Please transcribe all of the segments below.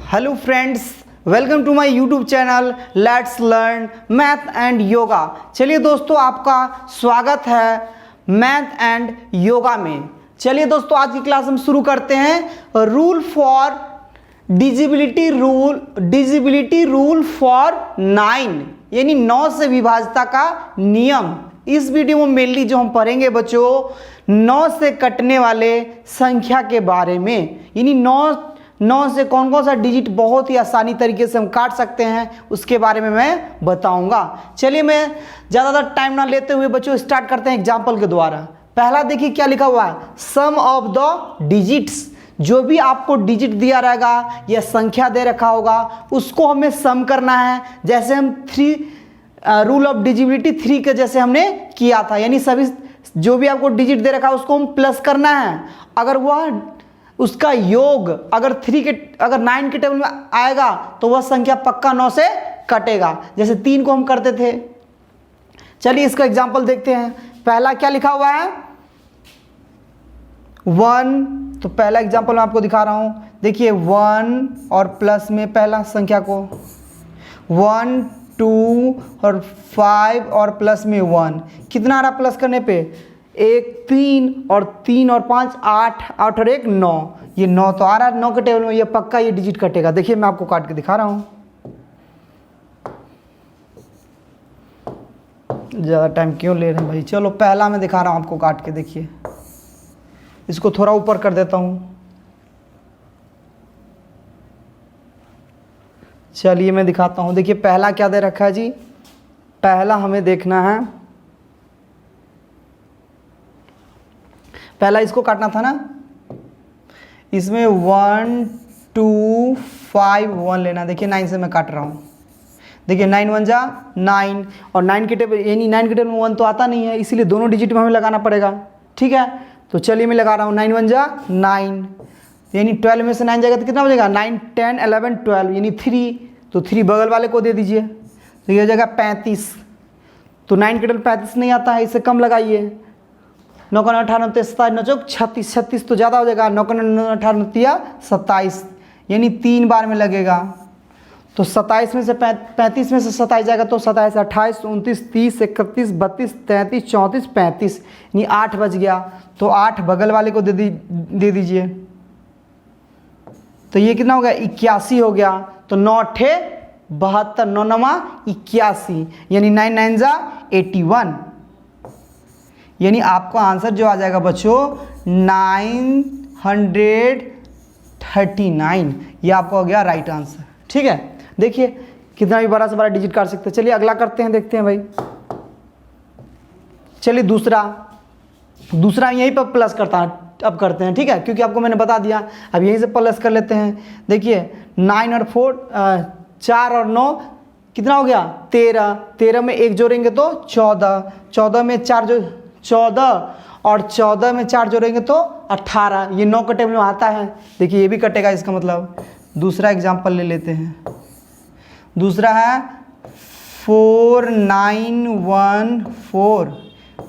Hello friends, welcome to my YouTube channel let's learn math and yoga. चलिए दोस्तों, आपका स्वागत है मैथ एंड योगा में। चलिए दोस्तों, आज की क्लास हम शुरू करते हैं रूल फॉर डिजिबिलिटी रूल फॉर 9 यानी 9 से विभाज्यता का नियम। इस वीडियो में मेनली जो हम पढ़ेंगे बच्चों 9 से कटने वाले संख्या के बारे में, यानी 9 से कौन कौन सा डिजिट बहुत ही आसानी तरीके से हम काट सकते हैं उसके बारे में मैं बताऊंगा। चलिए, मैं ज़्यादातर टाइम ना लेते हुए बच्चों स्टार्ट करते हैं एग्जाम्पल के द्वारा। पहला देखिए क्या लिखा हुआ है, सम ऑफ द डिजिट्स। जो भी आपको डिजिट दिया रहेगा या संख्या दे रखा होगा उसको हमें सम करना है। जैसे हम रूल ऑफ डिजिबिलिटी 3 के जैसे हमने किया था, यानी सभी जो भी आपको डिजिट दे रखा है उसको हम प्लस करना है। अगर वह उसका योग अगर 9 के टेबल में आएगा तो वह संख्या पक्का 9 से कटेगा, जैसे 3 को हम करते थे। चलिए इसका एग्जाम्पल देखते हैं। पहला क्या लिखा हुआ है 1, तो पहला एग्जाम्पल मैं आपको दिखा रहा हूं। देखिए 1 और प्लस में पहला संख्या को 1, 2 और 5 और प्लस में 1, कितना आ रहा प्लस करने पे 1, 3 और 5 8 और 1 9। ये 9 तो आ रहा है 9 के टेबल में, ये पक्का ये डिजिट कटेगा। देखिए मैं आपको काट के दिखा रहा हूँ, ज़्यादा टाइम क्यों ले रहे हैं भाई। चलो पहला मैं दिखा रहा हूँ आपको काट के। देखिए इसको थोड़ा ऊपर कर देता हूँ। चलिए मैं दिखाता हूँ। देखिए पहला क्या दे रखा है जी, पहला हमें देखना है, पहला इसको काटना था ना, इसमें 1 2 5 1 लेना। देखिए 9 से मैं काट रहा हूँ। देखिए 9 1 जा 9 और 9 के टेबल यानी 9 के टेबल में 1 तो आता नहीं है, इसीलिए दोनों डिजिट में हमें लगाना पड़ेगा। ठीक है, तो चलिए मैं लगा रहा हूँ 9 1 जा 9, यानी 12 में से 9 जाएगा तो कितना हो जाएगा 9 10 11 12 यानी 3, तो 3 बगल वाले को दे दीजिए तो ये हो जाएगा 35। तो 9 के टेबल 35 नहीं आता है, इससे कम लगाइए। 9 का 18 27 9 चौक 36, 36 तो ज़्यादा हो जाएगा। 9 का 18 27 यानी 3 बार में लगेगा। तो 27 में से 35 में से 27 जाएगा तो 27 28 29 30 31 32 33 34 35 यानी 8 बच गया। तो 8 बगल वाले को दे दीजिए। तो ये कितना हो गया 81 हो गया। तो 9 8 72 9 9 81 यानी 9 9 जा 81, यानी आपका आंसर जो आ जाएगा बच्चों 939। ये आपका हो गया राइट आंसर। ठीक है, देखिए कितना भी बड़ा से बड़ा डिजिट काट सकते हैं। चलिए अगला करते हैं, देखते हैं भाई। चलिए दूसरा यहीं पर प्लस अब करते हैं। ठीक है, क्योंकि आपको मैंने बता दिया, अब यहीं से प्लस कर लेते हैं। देखिए 9 और 4 और 9 कितना हो गया 13, 13 में 1 जोड़ेंगे तो 14, 14 में 4 14 और 14 में 4 जोड़ेंगे तो 18। ये 9 के टेबल में आता है। देखिए ये भी कटेगा, इसका मतलब। दूसरा एग्जाम्पल ले लेते हैं। दूसरा है 4914,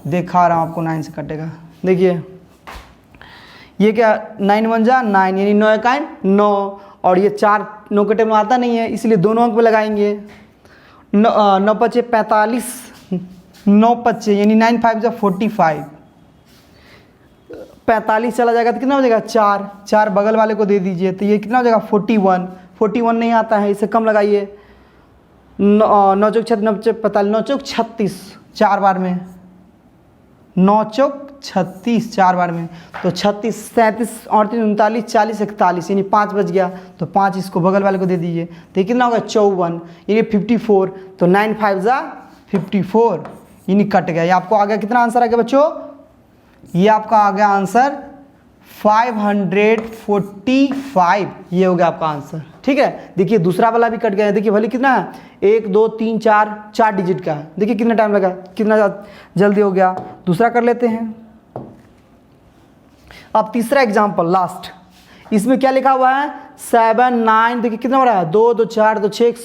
दिखा रहा हूँ आपको 9 से कटेगा। देखिए ये क्या 9 1 जा 9 यानी 9 1 9 और ये 4 9 के टेबल में आता नहीं है, इसलिए दोनों अंक पे लगाएंगे। 9 5 45 9 5 यानी 9 5 जा 45, 45 चला जाएगा तो कितना हो जाएगा 4 बगल वाले को दे दीजिए। तो ये कितना हो जाएगा 41 नहीं आता है, इससे कम लगाइए। 9 चौक 36 9 चौक 45 9 चौक 36 4 बार में, 9 चौक 36 4 बार में। तो 36 37 38 39 40 41 यानी 5 बच गया। तो 5 इसको बगल वाले को दे दीजिए। तो ये कितना होगा 54 यानी 54। तो 9 5 जा 54 यानी कट गया। ये आपको आ गया कितना आंसर आ गया बच्चों, ये आपका आ गया आंसर 545। ये हो गया आपका आंसर। ठीक है, देखिए दूसरा वाला भी कट गया है। देखिए भले कितना है 1 2 3 4 डिजिट का है। देखिए कितना टाइम लगा, कितना जल्दी हो गया। दूसरा कर लेते हैं। अब तीसरा एग्जाम्पल लास्ट, इसमें क्या लिखा हुआ है 7 9। देखिए कितना बड़ा है 2 2 4 2 6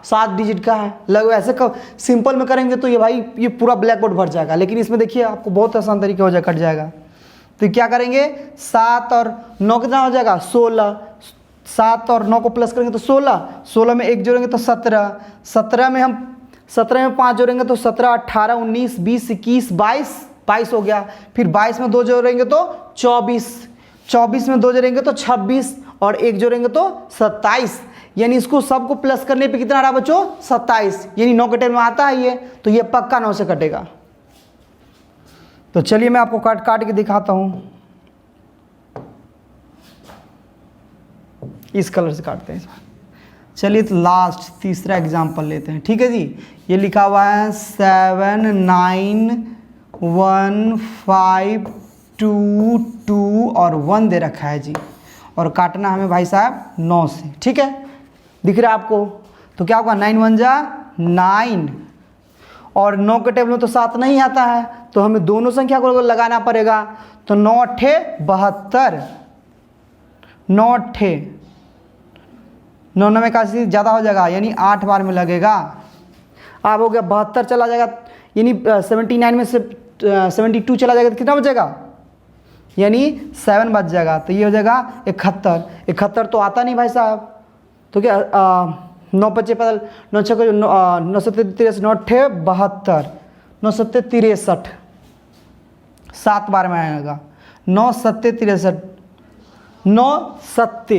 7 डिजिट का है। लगभग ऐसे सिंपल में करेंगे तो ये भाई ये पूरा ब्लैक बोर्ड भर जाएगा, लेकिन इसमें देखिए आपको बहुत आसान तरीके हो जाएगा, कट जाएगा। तो क्या करेंगे 7 और 9 कितना हो जाएगा 16, 7 और 9 को प्लस करेंगे तो 16, 16 में 1 जोड़ेंगे तो 17, 17 में 5 जोड़ेंगे तो 17, 18, 19, 20, 21, 22 हो गया। फिर 22 में 2 जोड़ेंगे तो 24, 24 में 2 जोड़ेंगे तो 26 और 1 जोड़ेंगे तो 27। यानी इसको सबको प्लस करने पे कितना आ रहा बच्चों? 27। यानी 9 के टेबल में आता है ये, तो ये पक्का 9 से कटेगा। तो चलिए मैं आपको काट के दिखाता हूँ। इस कलर से काटते हैं। चलिए तो लास्ट तीसरा एग्जाम्पल लेते हैं। ठीक है जी, ये लिखा हुआ है 7, 9, 1, 5, 2, 2 और 1 दे रखा है जी, और काटना हमें भाई साहब 9 से। ठीक है, दिख रहा है आपको? तो क्या होगा? 9 1 जा 9, और 9 के टेबल में तो 7 नहीं आता है, तो हमें दोनों संख्या को लगाना पड़ेगा। तो 9 8 72, 9 8 9 9 में काशी ज़्यादा हो जाएगा, यानी 8 बार में लगेगा। अब हो गया 72 चला जाएगा, यानी 79 में से 72 चला जाएगा तो कितना बचेगा? यानी 7 बच जाएगा। तो ये हो जाएगा 71। 71 तो आता नहीं भाई साहब, तो क्या 9 5 पैदल 9 6 9 7 63 9 8 72 9 7 63, 7 बार में आएगा। 9 7 63 9 7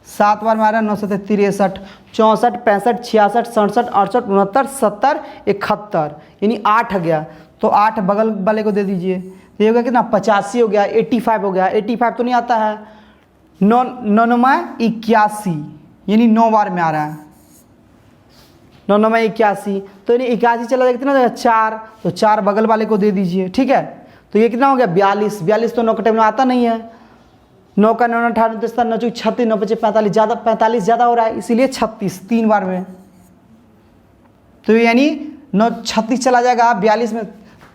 7 बार में आ रहा है। 9 7 63 64 65 66 67 68 69 70 71, यानी 8 गया। तो 8 बगल वाले को दे दीजिए, तो ये हो गया कितना? 85 हो गया। 85 हो गया। 85 तो नहीं आता है। 9 9 में 81, यानी 9 बार में आ रहा है। 9 9 में 81, तो यानी 81 चला जाएगा, कितना हो जाएगा? 4। तो 4 बगल वाले को दे दीजिए। ठीक है, तो ये कितना हो गया? 42। 42 तो 9 के टेबल में आता नहीं है। 9 का 9 18 9 36 9 5 45 ज़्यादा, 45 ज़्यादा हो रहा है, इसीलिए 36 3 बार में। तो यानी 9 36 चला जाएगा। 42 में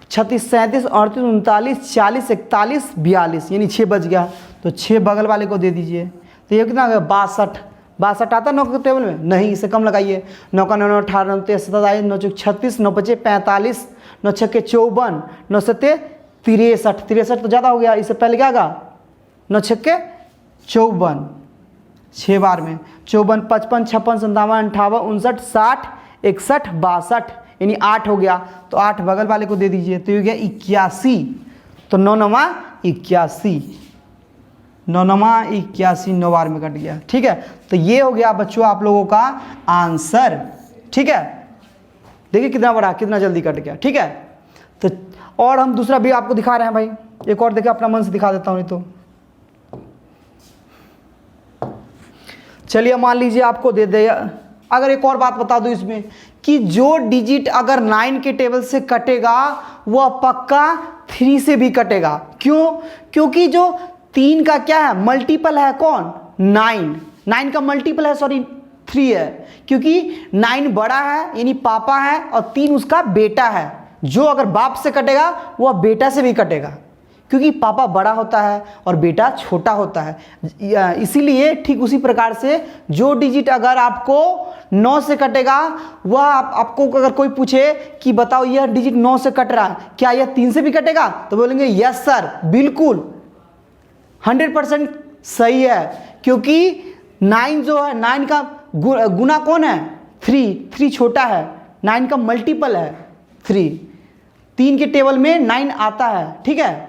36 37 38 39 40 41 42, यानी 6 बच गया। तो 6 बगल वाले को दे दीजिए। तो ये कितना हो गया? 62। 62 आता 9 के टेबल में? नहीं, इसे कम लगाइए। 9 का 9 18 9 27 9 36 9 5 45 9 6 54 9 7 63 63 तो ज़्यादा हो गया, इससे पहले क्या होगा? 9 6 54, 6 बार में 54 55 56 57 58 59 60 61 62, यानी 8 हो गया। तो 8 बगल वाले को दे दीजिए, तो ये हो गया 81। तो 9 9 81, 9 9 81, 9 बार में कट गया। ठीक है, तो ये हो गया बच्चों आप लोगों का आंसर। ठीक है, देखिए कितना बड़ा, कितना जल्दी कट गया। ठीक है, तो और हम दूसरा भी आपको दिखा रहे हैं भाई, एक और देखिए, अपना मन से दिखा देता हूँ। नहीं तो चलिए मान लीजिए आपको दे दे। अगर एक और बात बता दूं इसमें, कि जो डिजिट अगर 9 के टेबल से कटेगा वह पक्का 3 से भी कटेगा। क्यों? क्योंकि जो 3 का क्या है? मल्टीपल है कौन? 9। 9 का मल्टीपल है, सॉरी 3 है, क्योंकि 9 बड़ा है यानी पापा है, और 3 उसका बेटा है। जो अगर बाप से कटेगा वह बेटा से भी कटेगा, क्योंकि पापा बड़ा होता है और बेटा छोटा होता है। इसीलिए ठीक उसी प्रकार से जो डिजिट अगर आपको 9 से कटेगा, वह आपको अगर कोई पूछे कि बताओ यह डिजिट 9 से कट रहा है, क्या यह 3 से भी कटेगा? तो बोलेंगे यस सर, बिल्कुल 100% सही है, क्योंकि 9 जो है, 9 का गुना कौन है? 3 छोटा है, 9 का मल्टीपल है 3। 3 के टेबल में 9 आता है। ठीक है,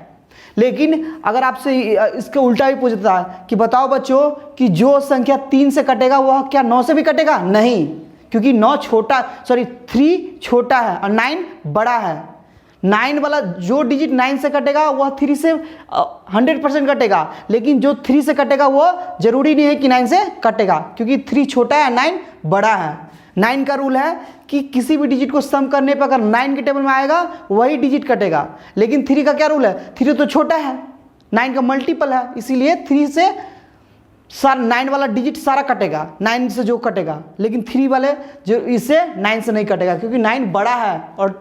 लेकिन अगर आपसे इसके उल्टा भी पूछता है कि बताओ बच्चों कि जो संख्या 3 से कटेगा वह क्या 9 से भी कटेगा? नहीं, क्योंकि 3 छोटा है और 9 बड़ा है। 9 वाला जो डिजिट 9 से कटेगा वह 3 से 100% कटेगा, लेकिन जो 3 से कटेगा वह जरूरी नहीं है कि 9 से कटेगा, क्योंकि 3 छोटा है, 9 बड़ा है। 9 का रूल है कि किसी भी डिजिट को सम करने पर अगर 9 के टेबल में आएगा वही डिजिट कटेगा, लेकिन 3 का क्या रूल है? 3 तो छोटा है, 9 का मल्टीपल है, इसीलिए 3 से 9 वाला डिजिट सारा कटेगा, 9 से जो कटेगा, लेकिन 3 वाले जो इससे 9 से नहीं कटेगा, क्योंकि 9 बड़ा है। और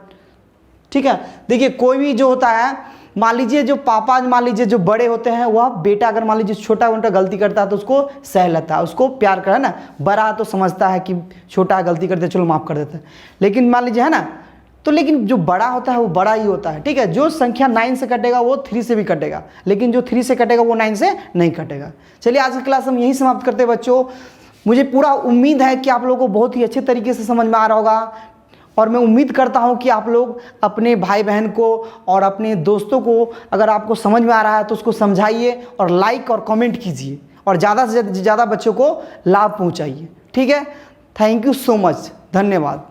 ठीक है, देखिए कोई भी जो होता है, मान लीजिए जो पापा मान लीजिए जो बड़े होते हैं, वह बेटा अगर मान लीजिए छोटा मोटा गलती करता है तो उसको सह लेता है, उसको प्यार करे ना। बड़ा तो समझता है कि छोटा गलती करते चलो माफ़ कर देते हैं, लेकिन मान लीजिए है ना तो लेकिन जो बड़ा होता है वो बड़ा ही होता है, ठीक है। जो संख्या 9 से कटेगा वो 3 से भी कटेगा, लेकिन जो 3 से कटेगा वो 9 से नहीं कटेगा। चलिए आज की क्लास हम यहीं समाप्त करते हैं बच्चों। मुझे पूरा उम्मीद है कि आप लोगों को बहुत ही अच्छे तरीके से समझ में आ रहा होगा, और मैं उम्मीद करता हूं कि आप लोग अपने भाई बहन को और अपने दोस्तों को, अगर आपको समझ में आ रहा है तो उसको समझाइए और लाइक और कमेंट कीजिए और ज़्यादा से ज़्यादा बच्चों को लाभ पहुंचाइए, ठीक है। थैंक यू सो मच, धन्यवाद।